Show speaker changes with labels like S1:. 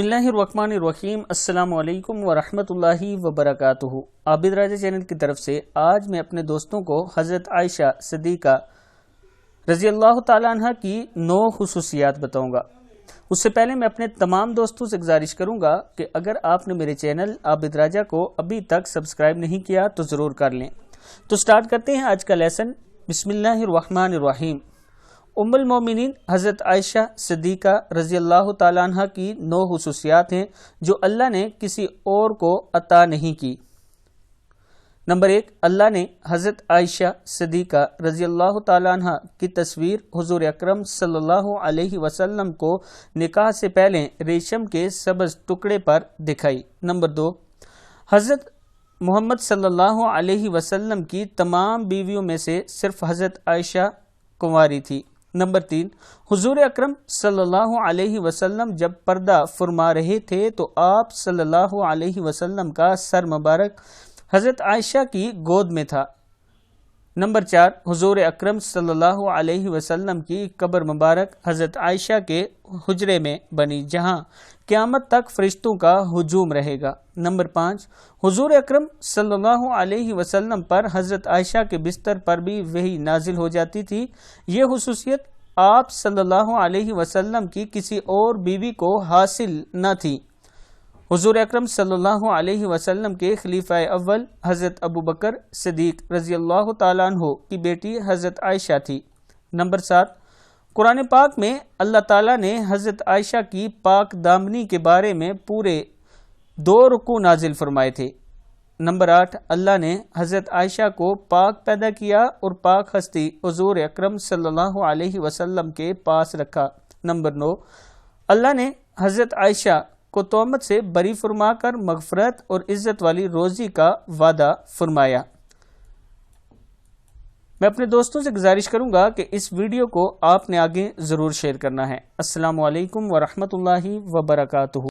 S1: बिस्मिल्लाहिर्रहमानिर्रहीम। अस्सलाम वालेकुम वरहमतुल्लाहि वबरकातुहू। आबिद राजा चैनल की तरफ से आज मैं अपने दोस्तों को हज़रत आयशा सिद्दीक़ा रज़ी अल्लाह ताला अन्हा की 9 खुसूसियात बताऊंगा। उससे पहले मैं अपने तमाम दोस्तों से गुजारिश करूंगा कि अगर आपने मेरे चैनल आबिद राजा को अभी तक सब्सक्राइब नहीं किया तो ज़रूर कर लें। तो स्टार्ट करते हैं आज का लेसन। बिस्मिल्लाहिर्रहमानिर्रहीम। उम्मुल मोमिनीन हज़रत आयशा सिद्दीक़ा रज़ी अल्लाह ताला अन्हा की 9 खुसूसियात हैं जो अल्लाह ने किसी और को अता नहीं की। नंबर 1, अल्लाह ने हज़रत आयशा सिद्दीक़ा रज़ी अल्लाह ताला अन्हा की तस्वीर हुज़ूर अकरम सल्लल्लाहु अलैहि वसल्लम को निकाह से पहले रेशम के सब्ज़ टुकड़े पर दिखाई। नंबर 2, हज़रत मोहम्मद सल्लल्लाहु अलैहि वसल्लम की तमाम बीवियों में से सिर्फ हज़रत आयशा कुंवारी थी। नंबर 3, हुजूर अकरम सल्लल्लाहु अलैहि वसल्लम जब पर्दा फरमा रहे थे तो आप सल्लल्लाहु अलैहि वसल्लम का सर मुबारक हज़रत आयशा की गोद में था। नंबर 4, हुजूर अकरम सल्लल्लाहु अलैहि वसल्लम की कब्र मुबारक हज़रत आयशा के हुजरे में बनी जहां क़यामत तक फरिश्तों का हुजूम रहेगा। नंबर 5, हुजूर अकरम सल्लल्लाहु अलैहि वसल्लम पर हज़रत आयशा के बिस्तर पर भी वही नाजिल हो जाती थी। ये खुसूसियत आप सल्लल्लाहु अलैहि वसल्लम की किसी और बीवी को हासिल न थी। हुजूर अकरम सल्लल्लाहु अलैहि वसल्लम के खलीफा अव्वल हज़रत अबू बकर सिद्दीक़ रज़ी अल्लाह ताला अन्हु की बेटी हज़रत आयशा थी। नंबर 7, कुरान पाक में अल्लाह ताला ने हज़रत आयशा की पाक दामनी के बारे में पूरे 2 रुकू नाजिल फरमाए थे। नंबर 8, अल्लाह ने हज़रत आयशा को पाक पैदा किया और पाक हस्ती हुजूर अकरम सल्लल्लाहु अलैहि वसल्लम के पास रखा। नंबर 9, अल्लाह ने हज़रत आयशा को तोहमत से बरी फरमाकर मगफरत और इज्जत वाली रोजी का वादा फरमाया। मैं अपने दोस्तों से गुजारिश करूंगा कि इस वीडियो को आपने आगे ज़रूर शेयर करना है। अस्सलामु अलैकुम वरहमतुल्लाहि वबरकातुहू।